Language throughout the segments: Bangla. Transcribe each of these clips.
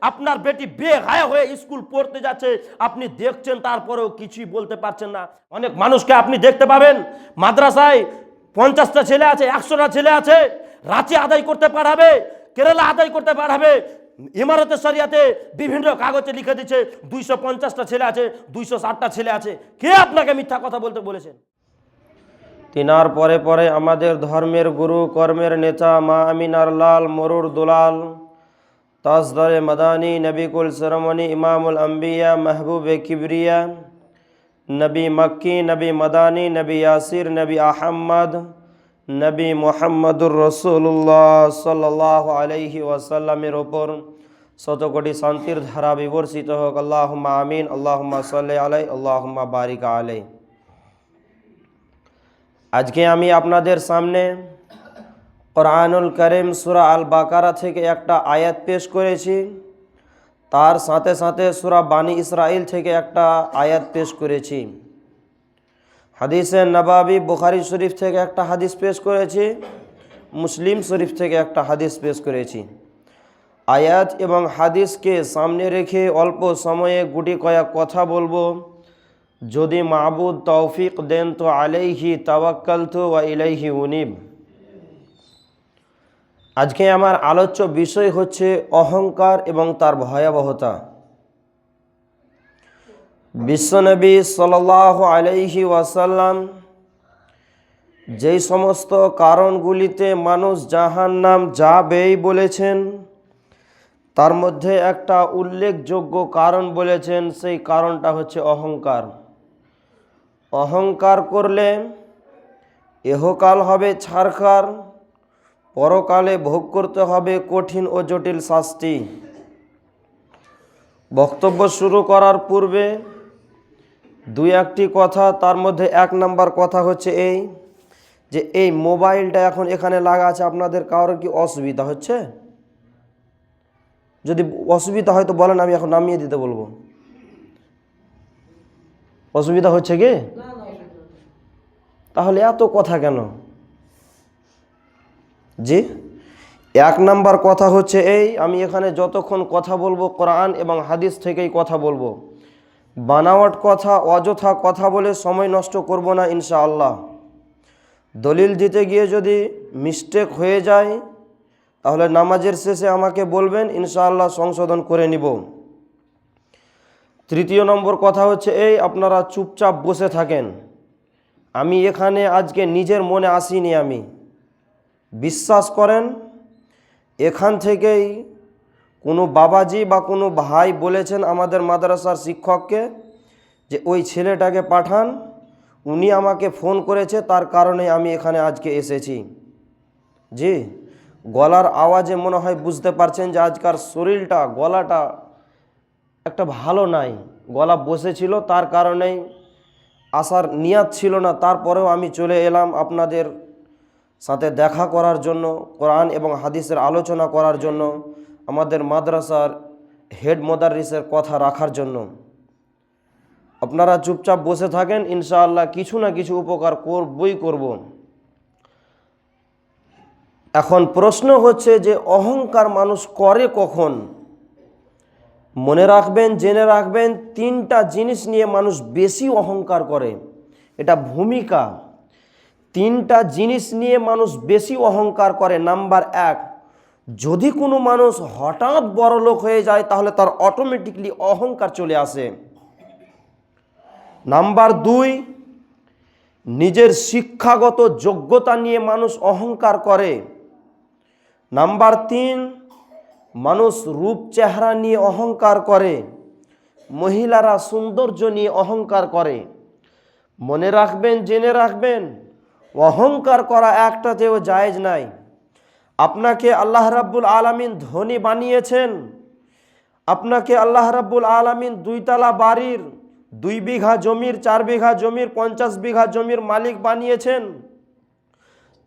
আপনার বেটি বেগায়া হয়ে স্কুল পড়তে যাচ্ছে, আপনি দেখছেন, তারপরেও কিছুই বলতে পারছেন না। অনেক মানুষকে আপনি দেখতে পাবেন মাদ্রাসায় 50টা ছেলে আছে, 100টা ছেলে আছে, রাঁচি আদায় করতে পাঠাবে, কেরালা আদায় করতে পাঠাবে, ইমারতে শরিয়াতে বিভিন্ন কাগজে লিখে দিচ্ছে 250টা ছেলে আছে, 260টা ছেলে আছে। কে আপনাকে মিথ্যা কথা বলতে বলেছেন? তিনার পরে পরে আমাদের ধর্মের গুরু, কর্মের নেতা, মা আমিনার লাল, মরুর দুলাল, তাজদারে মাদানী, নবিকুল সরমনি, ইমামুল আম্বিয়া, মাহবুবে কিবরিয়া, নবী মক্কি, নবী মাদানী, নবী ইয়াসির, নবী আহম্মদ, নবী মুহাম্মদুর রসুল্লাহ সাল্লাল্লাহু আলাইহি ওয়াসাল্লামের ওপর শতকোটি শান্তির ধারা বিবর্ষিত হোক। আল্লাহুম্মা আমিন। আল্লাহুম্মা সাল্লি আলাই, আল্লাহুম্মা বারিক আলাই। আজকে আমি আপনাদের সামনে কোরআনুল কারীম সূরা আল বাকারা থেকে একটা আয়াত পেশ করেছি, তার সাথে সাথে সূরা বানী ইসরাইল থেকে একটা আয়াত পেশ করেছি। হাদিসে নবাবী বুখারী শরীফ থেকে একটা হাদিস পেশ করেছি, মুসলিম শরীফ থেকে একটা হাদিস পেশ করেছি। আয়াত এবং হাদিসকে সামনে রেখে অল্প সময়ে গুটি কয়েক কথা বলবো। যদি মাবুদ তৌফিক দেন তো আলাইহি তাওয়াক্কালতু ওয়া ইলাইহি উনিব। আজকে আমার আলোচ্য বিষয় হচ্ছে অহংকার এবং তার ভয়াবহতা। বিশ্বনবী সাল্লাল্লাহু আলাইহি ওয়াসাল্লাম যেই সমস্ত কারণগুলিতে মানুষ জাহান্নাম যাবেই বলেছেন, তার মধ্যে একটা উল্লেখযোগ্য কারণ বলেছেন, সেই কারণটা হচ্ছে অহংকার। অহংকার করলে ইহকাল হবে ছারখার, পরকালে ভোগ করতে হবে কঠিন ও জটিল শাস্তি। বক্তব্য শুরু করার পূর্বে দুই একটি কথা, তার মধ্যে 1 নাম্বার কথা হচ্ছে এই যে এই মোবাইলটা এখন এখানে লাগা আছে, আপনাদের কারোর কি অসুবিধা হচ্ছে? যদি অসুবিধা হয় তো বলেন, আমি এখন নামিয়ে দিতে বলবো। অসুবিধা হচ্ছে কি? তাহলে এত কথা কেন? জি, 1 নাম্বার কথা হচ্ছে এই, আমি এখানে যতক্ষণ কথা বলবো কোরআন এবং হাদিস থেকেই কথা বলবো। বানাওয়াট কথা, অযথা কথা বলে সময় নষ্ট করব না ইনশাআল্লাহ। দলিল দিতে গিয়ে যদি মিস্টেক হয়ে যায় তাহলে নামাজের শেষে আমাকে বলবেন, ইনশাআল্লাহ সংশোধন করে নিব। তৃতীয় নম্বর কথা হচ্ছে এই, আপনারা চুপচাপ বসে থাকেন। আমি এখানে আজকে নিজের মনে আসিনি, আমি বিশ্বাস করেন এখান থেকেই কোনো বাবাজি বা কোনো ভাই বলেছেন আমাদের মাদ্রাসার শিক্ষককে যে ওই ছেলেটাকে পাঠান, উনি আমাকে ফোন করেছে, তার কারণে আমি এখানে আজকে এসেছি। জি, গলার আওয়াজে মনে হয় বুঝতে পারছেন যে আজকার শরীরটা, গলাটা একটা ভালো নাই, গলা বসেছিল, তার কারণেই আসার নিয়াত ছিল না। তারপরেও আমি চলে এলাম আপনাদের সাথে দেখা করার জন্য, কোরআন এবং হাদিসের আলোচনা করার জন্য, আমাদের মাদ্রাসার হেড মোদাররিসের কথা রাখার জন্য। আপনারা চুপচাপ বসে থাকেন, ইনশাআল্লাহ কিছু না কিছু উপকার করবই করব। এখন প্রশ্ন হচ্ছে যে অহংকার মানুষ করে কখন? মনে রাখবেন, জেনে রাখবেন, 3টা জিনিস নিয়ে মানুষ বেশি অহংকার করে। এটা ভূমিকা। 3টা জিনিস নিয়ে মানুষ বেশি অহংকার করে। নাম্বার 1, যদি কোনো মানুষ হঠাৎ বড়লোক হয়ে যায় তাহলে তার অটোমেটিকলি অহংকার চলে আসে। নাম্বার 2, নিজের শিক্ষাগত যোগ্যতা নিয়ে মানুষ অহংকার করে। নাম্বার 3, মানুষ রূপ চেহারা নিয়ে অহংকার করে, মহিলারা সৌন্দর্য নিয়ে অহংকার করে। মনে রাখবেন, জেনে রাখবেন, অহংকার করা একটাতেও জায়েজ নাই। আপনাকে আল্লাহ রাব্বুল আলামিন ধনী বানিয়েছেন, আপনাকে আল্লাহ রাব্বুল আলামিন 2 তলা বাড়ির, 2 বিঘা জমির, 4 বিঘা জমির, 50 বিঘা জমির মালিক বানিয়েছেন,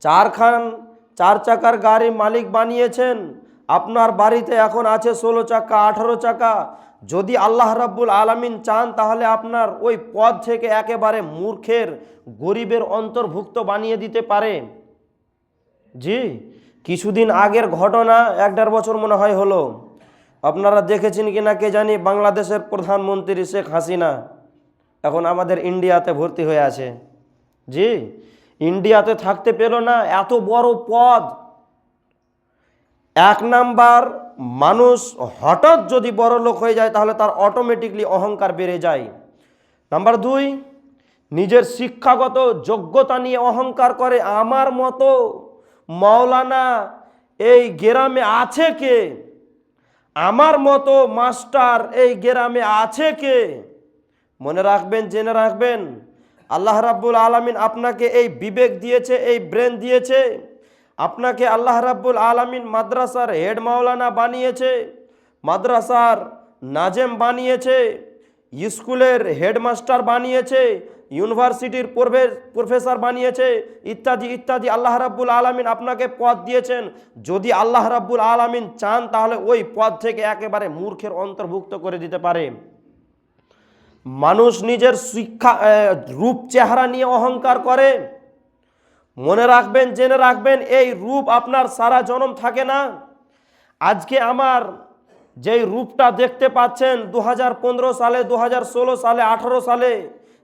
4 চাকার গাড়ির মালিক বানিয়েছেন। আপনার বাড়িতে এখন আছে 16 চাকা, 18 চাকা। যদি আল্লাহ রাব্বুল আলামিন চান তাহলে আপনার ওই পদ থেকে একেবারে মূর্খের, গরিবের অন্তর্ভুক্ত বানিয়ে দিতে পারে। জি, কিছুদিন আগের ঘটনা, 1-1.5 বছর মনে হয় হলো, আপনারা দেখেছেন কি না কে জানি, বাংলাদেশের প্রধানমন্ত্রী শেখ হাসিনা এখন আমাদের ইন্ডিয়াতে ভর্তি হয়ে আছে। জি, ইন্ডিয়াতে থাকতে পেল না, এত বড় পদ। এক নাম্বার, মানুষ হঠাৎ যদি বড় লোক হয়ে যায় তাহলে তার অটোমেটিকলি অহংকার বেড়ে যায়। নাম্বার দুই, নিজের শিক্ষাগত যোগ্যতা নিয়ে অহংকার করে। আমার মতো মাওলানা এই গ্রামে আছে কে, আমার মতো মাস্টার এই গ্রামে আছে কে। মনে রাখবেন, জেনে রাখবেন, আল্লাহ রাব্বুল আলামিন আপনাকে এই বিবেক দিয়েছে, এই ব্রেন দিয়েছে। আপনাকে আল্লাহ রাব্বুল আলামিন মাদ্রাসার হেড মাওলানা বানিয়েছে, মাদ্রাসার নাজেম বানিয়েছে, স্কুলের হেডমাস্টার বানিয়েছে, ইউনিভার্সিটির প্রফেসর বানিয়েছে, ইত্যাদি ইত্যাদি। আল্লাহ রাব্বুল আলামিন আপনাকে পদ দিয়েছেন। যদি আল্লাহ রাব্বুল আলামিন চান তাহলে ওই পদ থেকে একেবারে মূর্খের অন্তর্ভুক্ত করে দিতে পারে। মানুষ নিজের শিক্ষা রূপ চেহারা নিয়ে অহংকার করে। মনে রাখবেন, জেনে রাখবেন, এই রূপ আপনার সারা জনম থাকে না। আজকে আমার যেই রূপটা দেখতে পাচ্ছেন 2015 সালে, 2016 সালে, 18 সালে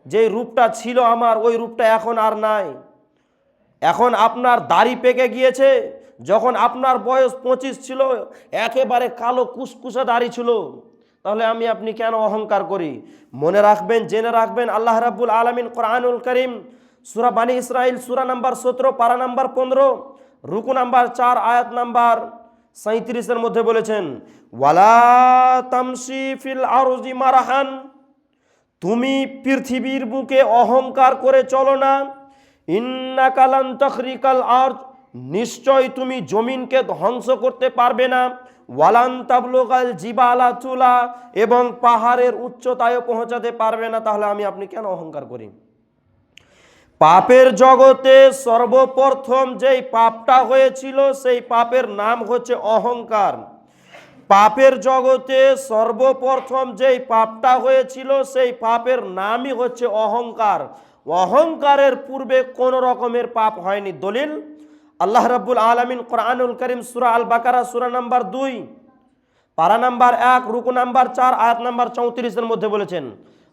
যেই রূপটা ছিল আমার, ওই রূপটা এখন আর নাই। এখন আপনার দাড়ি পেকে গিয়েছে। যখন আপনার বয়স 25 ছিল একেবারে কালো কুসকুসে দাড়ি ছিল। তাহলে আপনি কেন অহংকার করি? মনে রাখবেন, জেনে রাখবেন, আল্লাহ রাব্বুল আলামিন কোরআনুল কারীম সূরা বানী ইসরাইল সূরা নাম্বার 17 পারা নাম্বার 15 রুকু নাম্বার 4 আয়াত নাম্বার 37 মধ্যে বলেছেন, ওয়ালা তামশি ফিল আরজি মারহান, তুমি পৃথিবীর বুকে অহংকার করে চলো না। ইন্নাকা লান তাখরিকাল আরজ, নিশ্চয় তুমি জমিনকে ধ্বংস করতে পারবে না। ওয়ালান তাবলুগাল জিবালা তুলা, এবং পাহাড়ের উচ্চতায় পৌঁছাতে পারবে না। তাহলে আপনি কেন অহংকার করি? পাপের জগতে সর্বপ্রথম যেই পাপটা হয়েছিল সেই পাপের নাম হচ্ছে অহংকার। পাপের জগতে সর্বপ্রথম যেই পাপটা হয়েছিল সেই পাপের নামই হচ্ছে অহংকার। অহংকারের পূর্বে কোন রকমের পাপ হয়নি। দলিল, আল্লাহ রাব্বুল আলামিন কোরআনুল কারীম সূরা আল বাকারা সূরা নাম্বার 2 পারা নাম্বার 1 রুকু নাম্বার 4 আয়াত নাম্বার 34 এর মধ্যে বলেছেন,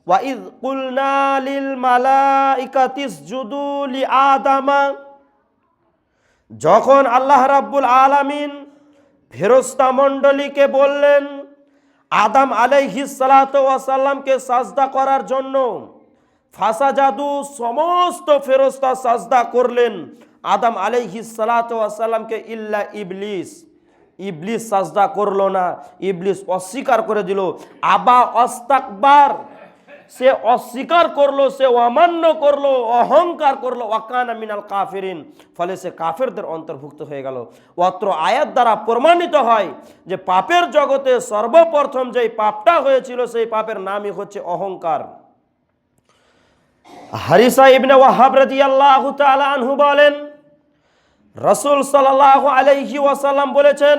ওয়া ইয কুলনা লিল মালাইকাতি ইসজুদু লি আদামা, যখন আল্লাহ রাব্বুল আলামিন ফেরেশতা মণ্ডলীকে বললেন আদম আলাইহিস সালাতু ওয়াস সালামকে সাজদা করার জন্য, ফাসাজাদু, সমস্ত ফেরেশতা সাজদা করলেন আদম আলাইহিস সালাতু ওয়াস সালামকে, ইল্লা ইবলিস, ইবলিস সাজদা করলো না। ইবলিস অস্বীকার করে দিল। আবা ওয়াস্তাকবার, সে অস্বীকার করলো, সে অমান্য করলো, অহংকার করলো। ওয়াকানা মিনাল কাফিরিন, ফলে সে কাফেরদের অন্তর্ভুক্ত হয়ে গেল। অত্র আয়াত দ্বারা প্রমাণিত হয় যে পাপের জগতে সর্বপ্রথম যেই পাপটা হয়েছিল সেই পাপের নামই হচ্ছে অহংকার। হারিসা ইবনে ওয়াহাব রাদিয়াল্লাহু তাআলা আনহু বলেন, রাসূল সাল্লাল্লাহু আলাইহি ওয়াসাল্লাম বলেছেন,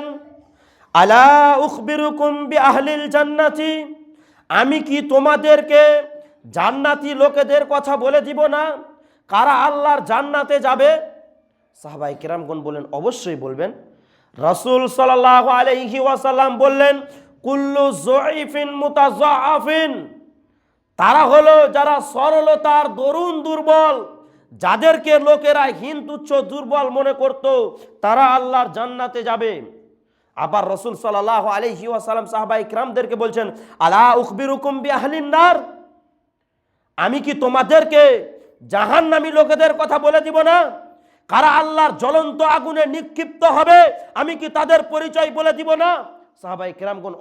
আলা উখবিরুকুম বিআহলিল জান্নাতি, আমি কি তোমাদেরকে জান্নাতি লোকেদের কথা বলে দিব না, কারা আল্লাহর জান্নাতে যাবে? সাহাবায়ে কেরামগণ বলেন, অবশ্যই বলবেন। রাসূল সাল্লাল্লাহু আলাইহি ওয়াসাল্লাম বললেন, কুল্লু যুইফিন মুতাযাআফিন, তারা হলো যারা সরলতার দরুন দুর্বল, যাদেরকে লোকেরা হীন তুচ্ছ দুর্বল মনে করত, তারা আল্লাহর জান্নাতে যাবে। আবার রাসূল সাল্লাল্লাহু আলাইহি ওয়াসাল্লাম সাহাবায়ে কিরামদেরকে বলছেন, আলা উখবিরুকুম বিআহলিন নার, আমি কি তোমাদেরকে জাহান্নামী লোকেদের কথা বলে দিব না, কারা আল্লাহর জ্বলন্ত আগুনে নিক্ষিপ্ত হবে, আমি কি তাদের পরিচয় বলে দিব না? সাহাবায়ে কেরামগণ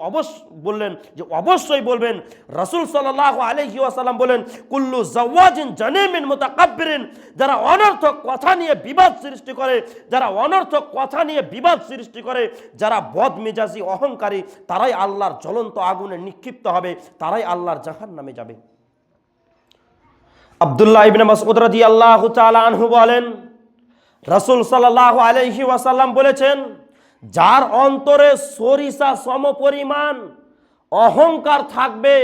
বললেন যে অবশ্যই বলবেন। রাসূল সাল্লাল্লাহু আলাইহি ওয়াসাল্লাম বলেন, কুল্লু জাওয়াজিন জানিমিন মুতাকাব্বিরিন, যারা অনর্থক কথা নিয়ে বিবাদ সৃষ্টি করে, যারা অনর্থক কথা নিয়ে বিবাদ সৃষ্টি করে, যারা বদমেজাজি অহংকারী, তারাই আল্লাহর জ্বলন্ত আগুনে নিক্ষিপ্ত হবে, তারাই আল্লাহর জাহান্নামে যাবে। আব্দুল্লাহ ইবনে মাসউদ রাদিয়াল্লাহু তাআলা আনহু বলেন, রাসূল সাল্লাল্লাহু আলাইহি ওয়াসাল্লাম বলেছেন, যার অন্তরে সরিষা সমপরিমাণ অহংকার থাকবে,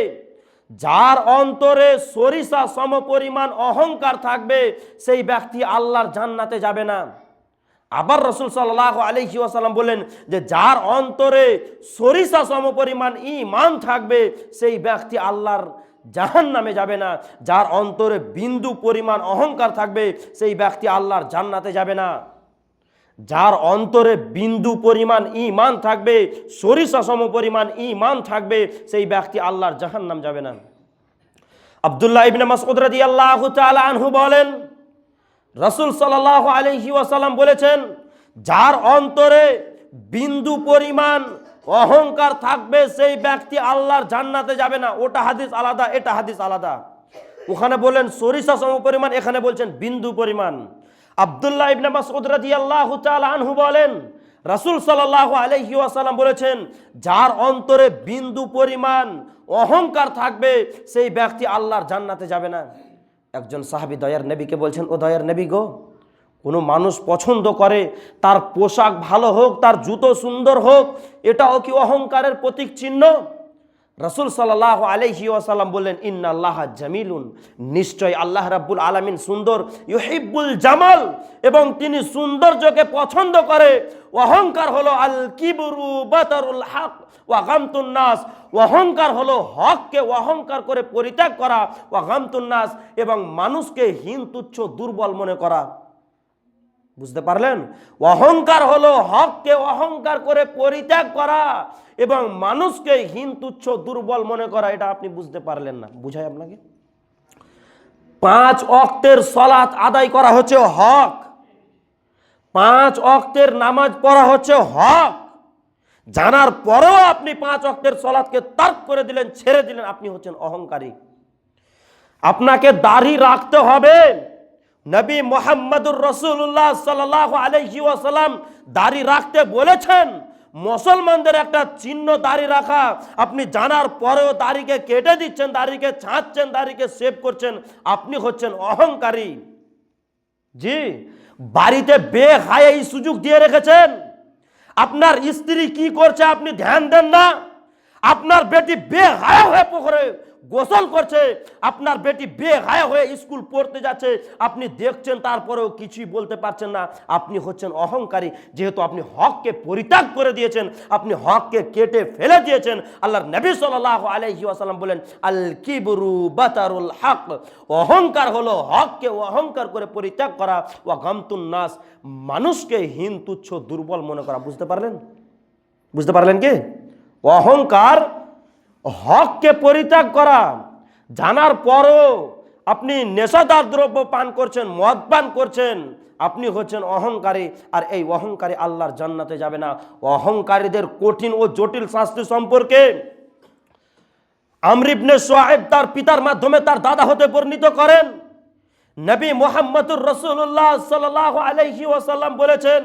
যার অন্তরে সরিষা সমপরিমাণ অহংকার থাকবে, সেই ব্যক্তি আল্লাহর জান্নাতে যাবে না। আবার রাসূল সাল্লাল্লাহু আলাইহি ওয়াসাল্লাম বলেন যে যার অন্তরে সরিষা সমপরিমাণ ঈমান থাকবে সেই ব্যক্তি আল্লাহর জাহান্নামে যাবে না। যার অন্তরে বিন্দু পরিমাণ অহংকার থাকবে সেই ব্যক্তি আল্লাহর জান্নাতে যাবে না। যার অন্তরে বিন্দু পরিমাণ ঈমান থাকবে, সরিষা সমপরিমাণ ঈমান থাকবে, সেই ব্যক্তি আল্লাহর জাহান্নাম যাবে না। আব্দুল্লাহ ইবনে মাসউদ রাদিয়াল্লাহু তাআলা আনহু বলেন, রাসূল সাল্লাল্লাহু আলাইহি ওয়াসাল্লাম বলেছেন, যার অন্তরে বিন্দু পরিমাণ অহংকার থাকবে সেই ব্যক্তি আল্লাহর জান্নাতে যাবে না। ওটা হাদিস আলাদা, এটা হাদিস আলাদা। ওখানে বলেন সরিষা সমপরিমাণ, এখানে বলছেন বিন্দু পরিমাণ। আব্দুল্লাহ ইবনে মাসউদ রাদিয়াল্লাহু তাআলা আনহু বলেন, রাসূল সাল্লাল্লাহু আলাইহি ওয়াসাল্লাম বলেছেন, যার অন্তরে বিন্দু পরিমাণ অহংকার থাকবে সেই ব্যক্তি আল্লাহর জান্নাতে যাবে না। একজন সাহাবী দয়ার নবীকে বলছেন, ও দয়ার নবী গো, কোনো মানুষ পছন্দ করে তার পোশাক ভালো হোক, তার জুতো সুন্দর হোক, এটাও কি অহংকারের প্রতীক চিহ্ন? রাসূল সাল্লাল্লাহু আলাইহি ওয়াসাল্লাম বললেন, ইন্নাল্লাহা জামিলুন, নিশ্চয় আল্লাহ রাব্বুল আলামিন সুন্দর, ইউহিব্বুল জামাল, এবং তিনি সৌন্দর্যকে পছন্দ করে। অহংকার হলো আল কিবরু বাতারুল হক ওয়া গামতুন নাস, অহংকার হলো হককে অহংকার করে পরিত্যাগ করা, ওয়া গামতুন নাস, এবং মানুষকে হীন তুচ্ছ দুর্বল মনে করা। বুঝতে পারলেন? অহংকার হলো হককে অহংকার করে পরিত্যাগ করা এবং মানুষকে হীন তুচ্ছ দুর্বল মনে করা। এটা আপনি বুঝতে পারলেন না, বুঝাই আপনাকে। 5 ওয়াক্তের সালাত আদায় করা হচ্ছে হক, 5 ওয়াক্তের নামাজ পড়া হচ্ছে হক, জানার পরেও আপনি 5 ওয়াক্তের সালাতকে তার্ক করে দিলেন, ছেড়ে দিলেন, আপনি হচ্ছেন অহংকারী। আপনাকে দাড়ি রাখতে হবে। নবী মুহাম্মদুর রাসূলুল্লাহ সাল্লাল্লাহু আলাইহি ওয়াসাল্লাম দাড়ি রাখতে বলেছেন। মুসলমানদের একটা চিহ্ন দাড়ি রাখা, আপনি জানার পরেও দাড়িকে কেটে দিচ্ছেন, দাড়িকে ছাঁটছেন, দাড়িকে সেভ করছেন, আপনি হচ্ছেন অহংকারী। জি, বাড়িতে বেহায়া এই সুযোগ দিয়ে রেখেছেন। আপনার স্ত্রী কি করছে আপনি ধ্যান দেন না। আপনার বেটি বেহায়া হয়ে পুকুরে গোসল করছে, আপনার বেটি বেহায়া হয়ে স্কুল পড়তে যাচ্ছে, আপনি দেখছেন, তারপরেও কিছুই বলতে পারছেন না। আপনি হচ্ছেন অহংকারী, যেহেতু আপনি হককে পরিত্যাগ করে দিয়েছেন, আপনি হককে কেটে ফেলে দিয়েছেন। আল্লাহর নবী সাল্লাল্লাহু আলাইহি ওয়াসাল্লাম বলেন, আল কিবরু বাতারুল হক, অহংকার হলো হককে অহংকার করে পরিত্যাগ করা, ওয়া গামতুন নাস, মানুষকে হীন তুচ্ছ দুর্বল মনে করা। বুঝতে পারলেন? বুঝতে পারলেন কি? অহংকার হককে পরিত্যাগ করা, জানার পরও আপনি নেশাদার দ্রব্য পান করছেন, মদ পান করছেন, আপনি হচ্ছেন অহংকারী। আর এই অহংকারী আল্লাহর জান্নাতে যাবে না। অহংকারীদের কঠিন ও জটিল শাস্তি সম্পর্কে আমর ইবনে শুআয়ব তার পিতার মাধ্যমে তার দাদা হতে বর্ণিত করেন। নবী মুহাম্মদুর রাসূলুল্লাহ সাল্লাল্লাহু আলাইহি ওয়াসাল্লাম বলেছেন,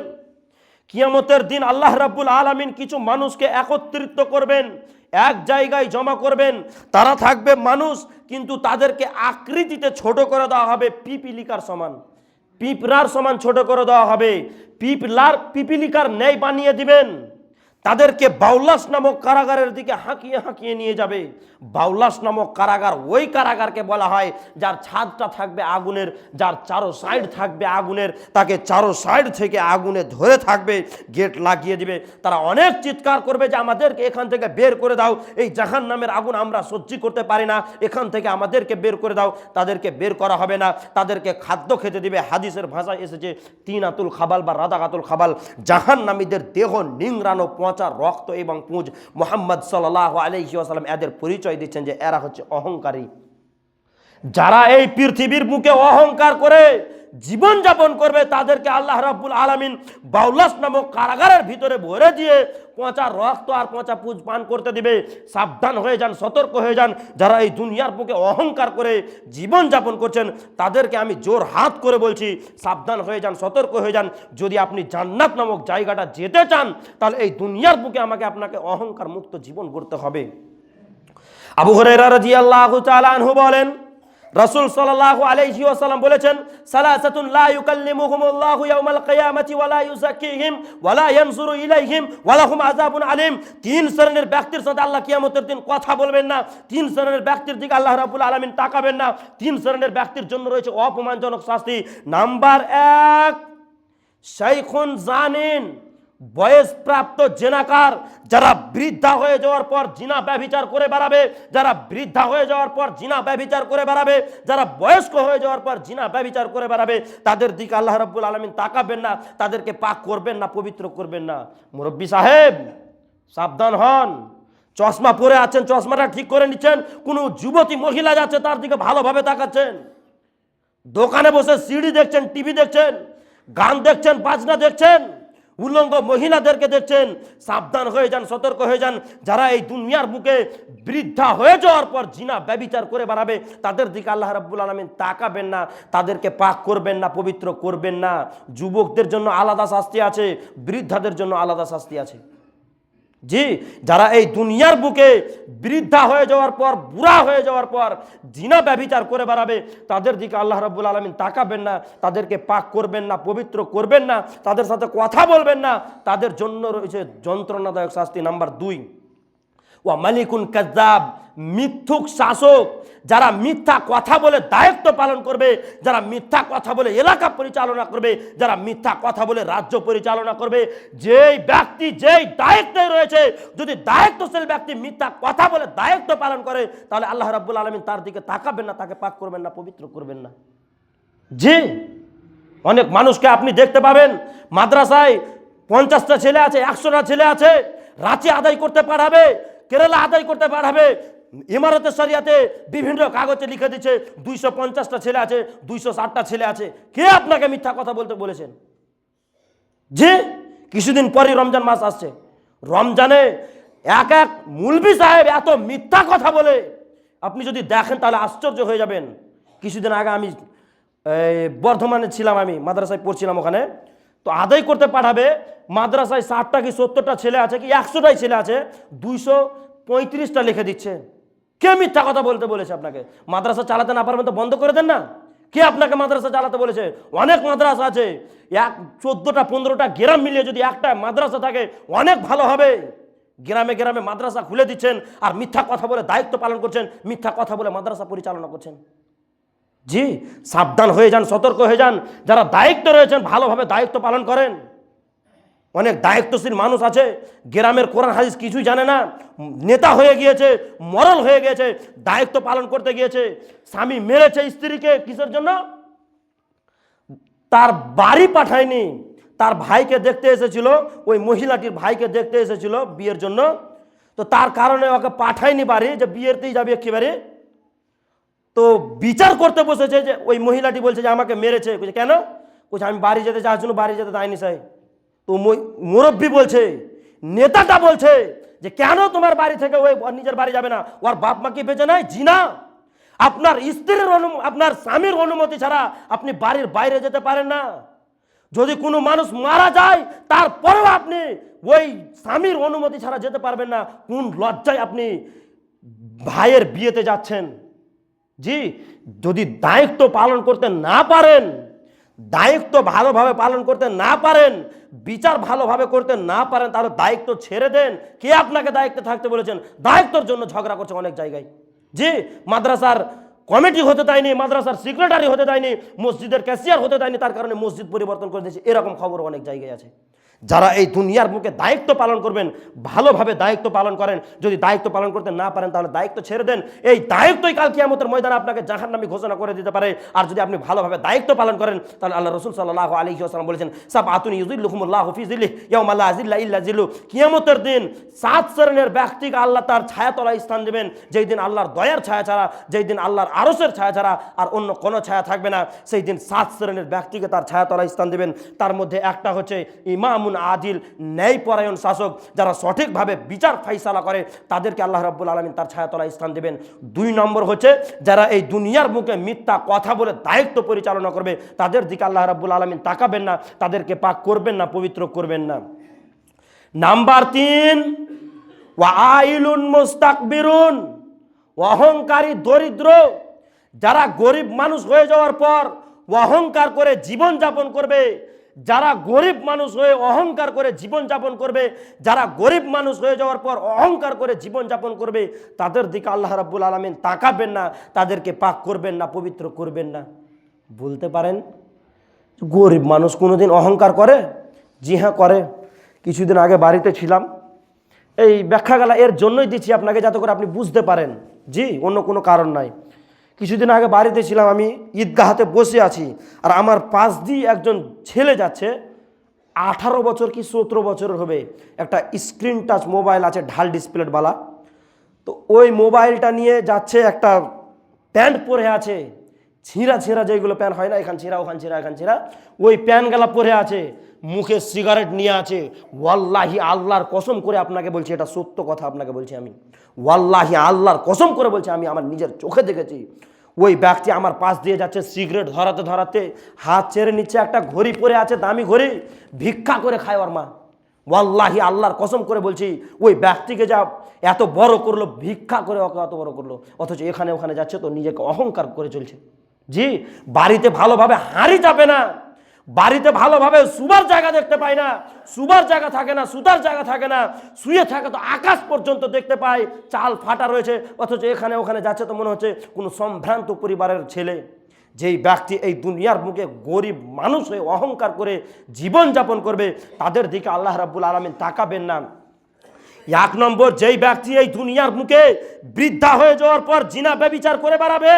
কিয়ামতের দিন আল্লাহ রাব্বুল আলামিন কিছু মানুষকে একত্রিত করবেন, এক জায়গায় জমা করবেন। তারা থাকবে মানুষ, কিন্তু তাদেরকে আকৃতিতে ছোট করে দেওয়া হবে, পিপিলিকার সমান, পিঁপড়ার সমান ছোট করে দেওয়া হবে। পিপিলিকার ন্যায় বানিয়ে দিবেন। তাদেরকে বাউলাস নামক কারাগারের দিকে হাঁকিয়ে হাঁকিয়ে নিয়ে যাবে। বাউলাস নামক কারাগার ওই কারাগারকে বলা হয় যার ছাদটা থাকবে আগুনের, যার চারো সাইড থাকবে আগুনের, তাকে চারো সাইড থেকে আগুনে ধরে থাকবে, গেট লাগিয়ে দিবে। তারা অনেক চিৎকার করবে যে আমাদেরকে এখান থেকে বের করে দাও, এই জাহান্নামের আগুন আমরা সহ্য করতে পারি না, এখান থেকে আমাদেরকে বের করে দাও। তাদেরকে বের করা হবে না, তাদেরকে খাদ্য খেতে দিবে। হাদিসের ভাষায় এসেছে তিনাতুল খাবাল বা রাদাগাতুল খাবাল, জাহান্নামীদের দেহ নিংড়ানো, পচা রক্ত এবং পুঁজ। মুহাম্মদ সাল্লাল্লাহু আলাইহি ওয়াসাল্লাম এদের পরিচয় দিচ্ছেন যে এরা হচ্ছে অহংকারী। যারা এই পৃথিবীর বুকে অহংকার করে জীবন যাপন করবে, তাদেরকে আল্লাহ রাব্বুল আলামিন বাউলাস নামক কারাগারের ভিতরে ভরে দিয়ে পচা রক্ত আর পচা পুঁজ পান করতে দিবে। সাবধান হয়ে যান, সতর্ক হয়ে যান। যারা এই দুনিয়ার বুকে অহংকার করে জীবন যাপন করছেন, তাদেরকে আমি জোর হাত করে বলছি, সাবধান হয়ে যান, সতর্ক হয়ে যান। যদি আপনি জান্নাত নামক জায়গাটা যেতে চান, তাহলে এই দুনিয়ার বুকে আপনাকে অহংকার মুক্ত জীবন গড়তে হবে। আবু হুরায়রা রাদিয়াল্লাহু তাআলা আনহু বলেন, রাসূল সাল্লাল্লাহু আলাইহি ওয়াসাল্লাম বলেছেন, সালাসাতুন লা ইউকাল্লিমুহুমুল্লাহু ইয়াওমাল কিয়ামাতি ওয়া লা ইউযাক্কিহিম ওয়া লা ইয়ানজুরু ইলাইহিম ওয়া লাহুম আযাবুন আলীম। 3 শ্রেণীর ব্যক্তির সাথে আল্লাহ কিয়ামতের দিন কথা বলবেন না, 3 শ্রেণীর ব্যক্তির দিকে আল্লাহ রাব্বুল আলামিন তাকাবেন না, 3 শ্রেণীর ব্যক্তির জন্য রয়েছে অপমানজনক শাস্তি। নাম্বার 1, শাইখুন জানিন, বয়সপ্রাপ্ত জেনাকার, যারা বৃদ্ধা হয়ে যাওয়ার পর জিনা ব্যভিচার করে বেড়াবে, যারা বৃদ্ধা হয়ে যাওয়ার পর জিনা ব্যভিচার করে বেড়াবে, যারা বয়স্ক হয়ে যাওয়ার পর জিনা ব্যভিচার করে বেড়াবে, তাদের দিকে আল্লাহ রাব্বুল আলামিন তাকাবেন না, তাদেরকে পাক করবেন না, পবিত্র করবেন না। মুরব্বী সাহেব সাবধান হন। চশমা পরে আছেন, চশমাটা ঠিক করে নিচ্ছেন, কোনো যুবতী মহিলা যাচ্ছে তার দিকে ভালোভাবে তাকাচ্ছেন, দোকানে বসে সিডি দেখছেন, টিভি দেখছেন, গান দেখছেন, বাজনা দেখছেন, উলঙ্গ মহিলাদেরকে দেখছেন, সাবধান হয়ে যান, সতর্ক হয়ে যান। যারা এই দুনিয়ার বুকে বৃদ্ধা হয়ে যাওয়ার পর জিনা ব্যভিচার করে বেড়াবে, তাদের দিকে আল্লাহ রাব্বুল আলামিন তাকাবেন না, তাদেরকে পাক করবেন না, পবিত্র করবেন না। যুবকদের জন্য আলাদা শাস্তি আছে, বৃদ্ধাদের জন্য আলাদা শাস্তি আছে। জি, যারা এই দুনিয়ার বুকে বৃদ্ধা হয়ে যাওয়ার পর, বুড়া হয়ে যাওয়ার পর জিনা ব্যভিচার করে বেড়াবে, তাদের দিকে আল্লাহ রাব্বুল আলামিন তাকাবেন না, তাদেরকে পাক করবেন না, পবিত্র করবেন না, তাদের সাথে কথা বলবেন না। তাদের জন্য রয়েছে যন্ত্রণাদায়ক শাস্তি। নাম্বার 2, ওয়া মালিকুন কাযযাব, মিথ্যুক শাসক। যারা মিথ্যা কথা বলে দায়িত্ব পালন করবে, যারা মিথ্যা কথা বলে এলাকা পরিচালনা করবে, যারা মিথ্যা কথা বলে রাজ্য পরিচালনা করবে, যেই ব্যক্তি যেই দায়িত্বে রয়েছে, যদি দায়িত্বশীল ব্যক্তি মিথ্যা কথা বলে দায়িত্ব পালন করে, তাহলে আল্লাহ রাব্বুল আলামিন তার দিকে তাকাবেন না, তাকে পাক করবেন না, পবিত্র করবেন না। জি, অনেক মানুষকে আপনি দেখতে পাবেন মাদ্রাসায় 50টা ছেলে আছে, 100টা ছেলে আছে, রাঁচি আদায় করতে পাঠাবে, কেরালা আদায় করতে পাঠাবে, ইমারতে শরিয়াতে বিভিন্ন কাগজে লিখে দিচ্ছে 250টা ছেলে আছে, 260টা ছেলে আছে। কে আপনাকে মিথ্যা কথা বলতে বলেছেন? যে কিছুদিন পরে রমজান মাস আসছে, রমজানে এক এক মুলবি সাহেব এত মিথ্যা কথা বলে, আপনি যদি দেখেন তাহলে আশ্চর্য হয়ে যাবেন। কিছুদিন আগে আমি বর্ধমানে ছিলাম, আমি মাদ্রাসায় পড়ছিলাম ওখানে, তো আদায় করতে পাঠাবে, মাদ্রাসায় 60টা কি 70টা ছেলে আছে, কি 100টাই ছেলে আছে, 235টা লিখে দিচ্ছে। কে মিথ্যা কথা বলতে বলেছে আপনাকে? মাদ্রাসা চালাতে না পারবেন তো বন্ধ করে দেন না। কে আপনাকে মাদ্রাসা চালাতে বলেছে? অনেক মাদ্রাসা আছে, 14টা 15টা গ্রাম মিলিয়ে যদি একটা মাদ্রাসা থাকে অনেক ভালো হবে। গ্রামে গ্রামে মাদ্রাসা খুলে দিচ্ছেন আর মিথ্যা কথা বলে দায়িত্ব পালন করছেন, মিথ্যা কথা বলে মাদ্রাসা পরিচালনা করছেন। জি, সাবধান হয়ে যান, সতর্ক হয়ে যান। যারা দায়িত্ব রয়েছেন ভালোভাবে দায়িত্ব পালন করেন। অনেক দায়িত্বশীল মানুষ আছে, গ্রামের কোরআন হাদিস কিছুই জানে না, নেতা হয়ে গিয়েছে, মরল হয়ে গিয়েছে, দায়িত্ব পালন করতে গিয়েছে, স্বামী মেরেছে স্ত্রীকে, কিসের জন্য? তার বাড়ি পাঠায়নি, তার ভাইকে দেখতে এসেছিল, ওই মহিলাটির ভাইকে দেখতে এসেছিল বিয়ের জন্য, তো তার কারণে ওকে পাঠায়নি বাড়ি, যে বিয়েতেই যাবে একেবারে। তো বিচার করতে বসেছে, যে ওই মহিলাটি বলছে যে আমাকে মেরেছে। কেন? বলছে আমি বাড়ি যেতে চাচ্ছি না, বাড়ি যেতে দেয়নি সাহেব। তো মুরব্বী বলছে, নেতাটা বলছে যে কেন তোমার বাড়ি থেকে ওই নিজের বাড়ি যাবে না? ওর বাপ মা কি বেঁচে নাই? জি না। আপনার স্ত্রীর আপনার স্বামীর অনুমতি ছাড়া আপনি বাড়ির বাইরে যেতে পারেন না। যদি কোনো মানুষ মারা যায় তারপরেও আপনি ওই স্বামীর অনুমতি ছাড়া যেতে পারবেন না। কোন লজ্জায় আপনি ভাইয়ের বিয়েতে যাচ্ছেন? জি, যদি দায়িত্ব পালন করতে না পারেন, দায়িত্ব ভালোভাবে পালন করতে না পারেন, বিচার ভালোভাবে করতে না পারেন, তাহলে দায়িত্ব ছেড়ে দেন। কে আপনাকে দায়িত্বে থাকতে বলেছেন? দায়িত্বর জন্য ঝগড়া করছে অনেক জায়গায়। জি, মাদ্রাসার কমিটি হতে দেয়নি, মাদ্রাসার সেক্রেটারি হতে দেয়নি, মসজিদের ক্যাশিয়ার হতে দেয়নি, তার কারণে মসজিদ পরিবর্তন করে দিয়েছে। এরকম খবর অনেক জায়গায় আছে। যারা এই দুনিয়ার মুখে দায়িত্ব পালন করবেন, ভালোভাবে দায়িত্ব পালন করেন। যদি দায়িত্ব পালন করতে না পারেন তাহলে দায়িত্ব ছেড়ে দেন। এই দায়িত্বই কাল কিয়ামতের ময়দানে আপনাকে জাহান্নামী ঘোষণা করে দিতে পারে। আর যদি আপনি ভালোভাবে দায়িত্ব পালন করেন তাহলে আল্লাহ রাসূল সাল্লাল্লাহু আলাইহি ওয়াসাল্লাম বলেছেন, সাবআতুন ইউযিল্লুহুমুল্লাহু ফি যিল্লিহি ইয়াওমা লা যিল্লা ইল্লা যিল্লু। কিয়ামতের দিন 7 শ্রেণীর ব্যক্তিকে আল্লাহ তার ছায়াতলায় স্থান দেবেন, যেই দিন আল্লাহর দয়ার ছায়া ছাড়া, যেই দিন আল্লাহর আরশের ছায়া ছাড়া আর অন্য কোনো ছায়া থাকবে না। সেই দিন 7 শ্রেণীর ব্যক্তিকে তার ছায়াতলায় স্থান দেবেন। তার মধ্যে একটা হচ্ছে ইমামুন আদিল, ন্যায়পরায়ণ শাসক, যারা সঠিকভাবে বিচার ফাইসালা করে, তাদেরকে আল্লাহ রাব্বুল আলামিন তার ছায়াতলায় স্থান দেবেন। 2 নম্বর হচ্ছে যারা এই দুনিয়ার মুখে মিথ্যা কথা বলে দায়িত্ব পরিচালনা করবে, তাদের দিকে আল্লাহ রাব্বুল আলামিন তাকাবেন না, তাদেরকে পাক করবেন না, পবিত্র করবেন না। নাম্বার 3, ওয়া আইলুন মুস্তাকবিরুন, অহংকারী দরিদ্র। যারা গরিব মানুষ হয়ে যাওয়ার পর অহংকার করে জীবন যাপন করবে, যারা গরিব মানুষ হয়ে অহংকার করে জীবন যাপন করবে, যারা গরিব মানুষ হয়ে যাওয়ার পর অহংকার করে জীবন যাপন করবে, তাদের দিকে আল্লাহ রাব্বুল আলামিন তাকাবেন না, তাদেরকে পাক করবেন না, পবিত্র করবেন না। বলতে পারেন গরিব মানুষ কোনোদিন অহংকার করে? জি হ্যাঁ করে। কিছুদিন আগে বাড়িতে ছিলাম, এই ব্যাখ্যাগুলা এর জন্যই দিচ্ছি আপনাকে যাতে করে আপনি বুঝতে পারেন, জি অন্য কোনো কারণ নাই। কিছুদিন আগে বাড়িতে ছিলাম, আমি ঈদগাহাতে বসে আছি, আর আমার পাশ দিয়ে একজন ছেলে যাচ্ছে, 18 বছর কি 17 বছরের হবে, একটা স্ক্রিন টাচ মোবাইল আছে ঢাল ডিসপ্লেটওয়ালা। তো ওই মোবাইলটা নিয়ে যাচ্ছে, একটা প্যান্ট পরে আছে, ছিঁড়া ছিঁড়া যেগুলো প্যান্ট হয় না, এখান ছিঁড়া ওখান ছিঁড়া এখান ছিঁড়া, ওই প্যান্টগুলা পরে আছে, মুখে সিগারেট নিয়ে আছে। ওয়াল্লাহি আল্লাহর কসম করে আপনাকে বলছি, এটা সত্য কথা আপনাকে বলছি আমি, ওয়াল্লাহি আল্লাহর কসম করে বলছি, আমি আমার নিজের চোখে দেখেছি। ওই ব্যক্তি আমার পাশ দিয়ে যাচ্ছে, সিগারেট ধরাতে ধরাতে হাত ছেড়ে নিচ্ছে, একটা ঘড়ি পরে আছে, দামি ঘড়ি, ভিক্ষা করে খায় ওর মা। ওয়াল্লাহি আল্লাহর কসম করে বলছি, ওই ব্যক্তিকে যা এত বড় করলো, ভিক্ষা করে ওকে এত বড় করলো, অথচ এখানে ওখানে যাচ্ছে তো নিজেকে অহংকার করে চলছে। জি, বাড়িতে ভালোভাবে হাঁড়ি চাপে না, বাড়িতে ভালোভাবে শুবার জায়গা দেখতে পায় না, শুবার জায়গা থাকে না, সুতার জায়গা থাকে না, শুয়ে থাকে তো আকাশ পর্যন্ত দেখতে পায়, চাল ফাটা রয়েছে, অথচ এখানে ওখানে যাচ্ছে তো মনে হচ্ছে কোনো সম্ভ্রান্ত পরিবারের ছেলে। যেই ব্যক্তি এই দুনিয়ার মুখে গরিব মানুষ হয়ে অহংকার করে জীবনযাপন করবে, তাদের দিকে আল্লাহ রাব্বুল আলামিন তাকাবেন না। এক নম্বর, যেই ব্যক্তি এই দুনিয়ার মুখে বৃদ্ধা হয়ে যাওয়ার পর জিনা ব্যভিচার করে বেড়াবে,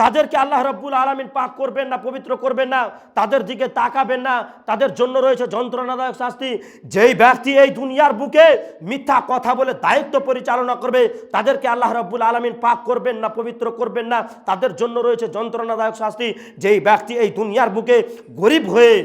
তাদেরকে আল্লাহ রাব্বুল আলামিন পাক করবেন না, পবিত্র করবেন না, তাদের দিকে তাকাবেন না, তাদের জন্য রয়েছে যন্ত্রণাদায়ক শাস্তি। যেই ব্যক্তি এই দুনিয়ার বুকে মিথ্যা কথা বলে দায়িত্ব পরিচালনা করবে, তাদেরকে আল্লাহ রাব্বুল আলামিন পাক করবেন না, পবিত্র করবেন না, তাদের জন্য রয়েছে যন্ত্রণাদায়ক শাস্তি। যেই ব্যক্তি এই দুনিয়ার বুকে গরিব হয়ে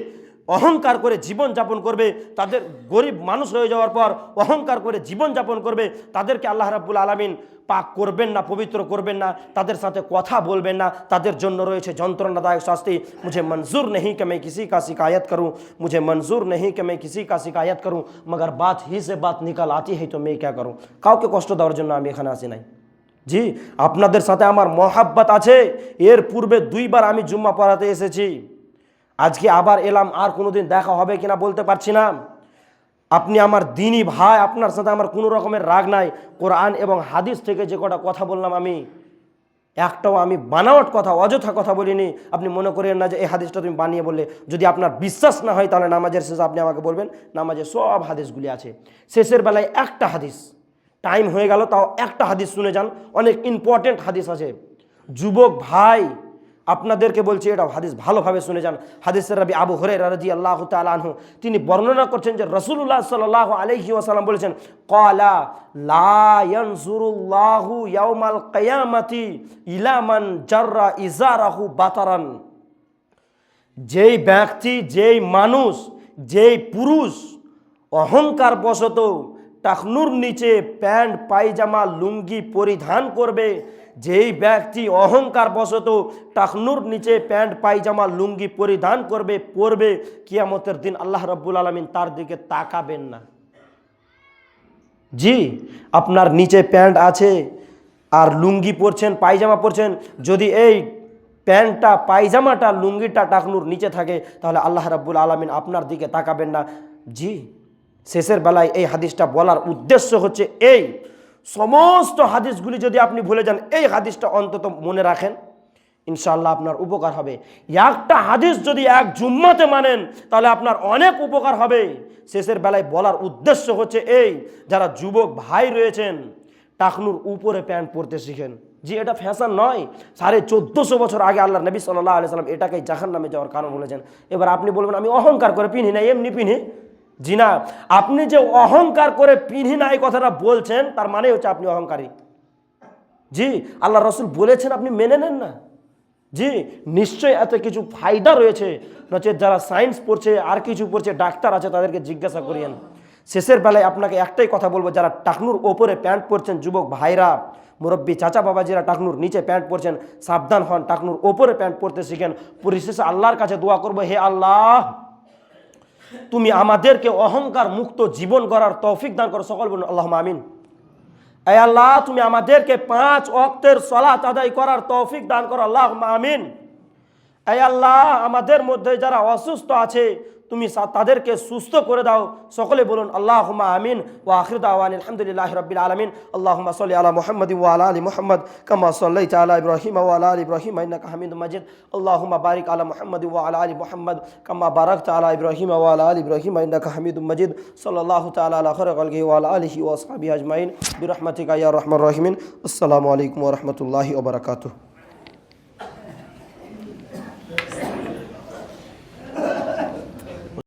অহংকার করে জীবনযাপন করবে, তাদের গরিব মানুষ হয়ে যাওয়ার পর অহংকার করে জীবনযাপন করবে, তাদেরকে আল্লাহ রাব্বুল আলামিন পাক করবেন না, পবিত্র করবেন না, তাদের সাথে কথা বলবেন না, তাদের জন্য রয়েছে যন্ত্রণাদায়ক শাস্তি। मुझे मंजूर नहीं कि मैं किसी का शिकायत करूं, मुझे मंजूर नहीं कि मैं किसी का शिकायत करूं, मगर बात ही से बात निकल आती है तो मैं क्या करूं। কাউকে কষ্ট দেওয়ার জন্য আমি এখানে আসি নাই। জি, আপনাদের সাথে আমার মহাব্বত আছে। এর পূর্বে 2 বার আমি জুম্মা পড়াতে এসেছি, আজকে আবার এলাম, আর কোনোদিন দেখা হবে কিনা বলতে পারছি না। আপনি আমার দিনী ভাই, আপনার সাথে আমার কোনো রকমের রাগ নাই। কোরআন এবং হাদিস থেকে যে কটা কথা বললাম, আমি একটাও আমি বানাওয়াট কথা, অযথা কথা বলিনি। আপনি মনে করেন না যে এই হাদিসটা তুমি বানিয়ে বললে। যদি আপনার বিশ্বাস না হয় তাহলে নামাজের শেষে আপনি আমাকে বলবেন, নামাজের সব হাদিসগুলি আছে, শেষের বেলায় একটা হাদিস, টাইম হয়ে গেল তাও একটা হাদিস শুনে যান, অনেক ইম্পর্টেন্ট হাদিস আছে। যুবক ভাই, আপনাদেরকে বলছি, এটা হাদিস ভালোভাবে শুনে যান। হাদিসের রাবি আবু হুরায়রা রাদিয়াল্লাহু তাআলা আনহু, তিনি বর্ণনা করছেন যে রাসূলুল্লাহ সাল্লাল্লাহু আলাইহি ওয়াসাল্লাম বলেছেন, ক্বালা লা ইয়ানজুরুল্লাহু ইয়াউমাল কিয়ামাতি ইলা মান জাররা ইজারাহু বাতারান। যেই ব্যক্তি, যেই মানুষ, যেই পুরুষ অহংকার বশত টাকনুর নিচে প্যান্ট পায়জামা লুঙ্গি পরিধান করবে, যেই ব্যক্তি অহংকার বশত টাকনুর নিচে প্যান্ট পায়জামা লুঙ্গি পরিধান করবে, পরবে, কিয়ামতের দিন আল্লাহ রাব্বুল আলামিন তার দিকে তাকাবেন না। জি, আপনার নিচে প্যান্ট আছে আর লুঙ্গি পরছেন, পায়জামা পরছেন, যদি এই প্যান্টটা পায়জামাটা লুঙ্গিটা টাকনুর নিচে থাকে, তাহলে আল্লাহ রাব্বুল আলামিন আপনার দিকে তাকাবেন না। জি, শেষের বেলায় এই হাদিসটা বলার উদ্দেশ্য হচ্ছে এই, সমস্ত হাদিসগুলি যদি আপনি ভুলে যান, এই হাদিসটা অন্তত মনে রাখেন, ইনশাআল্লাহ আপনার উপকার হবে। একটা হাদিস যদি এক জুম্মাতে মানেন, তাহলে আপনার অনেক উপকার হবে। শেষের বেলায় বলার উদ্দেশ্য হচ্ছে এই, যারা যুবক ভাই রয়েছেন, টাকনুর উপরে প্যান্ট পরতে শিখেন। জি, এটা ফ্যাশন নয়। 1450 বছর আগে আল্লাহ নবী সাল্লাল্লাহু আলাইহি সাল্লাম এটাকেই জাহান্নামে যাওয়ার কারণ বলেছেন। এবার আপনি বলবেন আমি অহংকার করে পিনি না, এমনি পিনি। জি না, আপনি যে অহংকার করে পিনি না এই কথাটা বলছেন, তার মানে হচ্ছে আপনি অহংকারী। জি, আল্লাহ রসুল বলেছেন, আপনি মেনে নেন না। জি, নিশ্চয়ই এত কিছু ফায়দা রয়েছে, নচেত যারা সায়েন্স পড়ছে আর কিছু পড়ছে, ডাক্তার আছে, তাদেরকে জিজ্ঞাসা করিয়েন। শেষের বেলায় আপনাকে একটাই কথা বলবো, যারা টাকনুর ওপরে প্যান্ট পরছেন, যুবক ভাইরা, মুরব্বী চাচা বাবাজিরা টাকনুর নিচে প্যান্ট পরছেন, সাবধান হন, টাকনুর ওপরে প্যান্ট পরতে শিখেন। পরিশেষে আল্লাহর কাছে দোয়া করবো, হে আল্লাহ, তুমি আমাদেরকে অহংকার মুক্ত জীবন গড়ার তৌফিক দান করো। সকল বলুন আল্লাহুম্মা আমিন। এ আল্লাহ, তুমি আমাদেরকে 5 ওয়াক্তের সালাত আদায় করার তৌফিক দান করো। আল্লাহুম্মা আমিন। এ আল্লাহ, আমাদের মধ্যে যারা অসুস্থ আছে, তুমি তাদেরকে সুস্থ করে দাও। সকলে বলুন আল্লাহুম্মা আমিন। ওয়া আখিরু দাওয়ানা আলহামদুলিল্লাহি রাব্বিল আলামিন। আল্লাহুম্মা সাল্লি আলা মুহাম্মাদি ওয়া আলা আলি মুহাম্মাদ কামা সাল্লাইতা আলা ইব্রাহিম ওয়া আলা আলি ইব্রাহিম ইন্নাকা হামিদুম মাজিদ। আল্লাহুম্মা বারিক আলা মুহাম্মাদি ওয়া আলা আলি মুহাম্মাদ কামা বারাকতা আলা ইব্রাহিম ওয়া আলা আলি ইব্রাহিম ইন্নাকা হামিদুম মাজিদ। সাল্লাল্লাহু তাআলা আলা খায়রি খালকিহি ওয়া আলা আলিহি ওয়া আসহাবিহি আজমাইন বিরহমাতিকা ইয়া আরহামার রাহিমিন। আসসালামু আলাইকুম ওয়া রাহমাতুল্লাহি ওয়া বারাকাতুহু।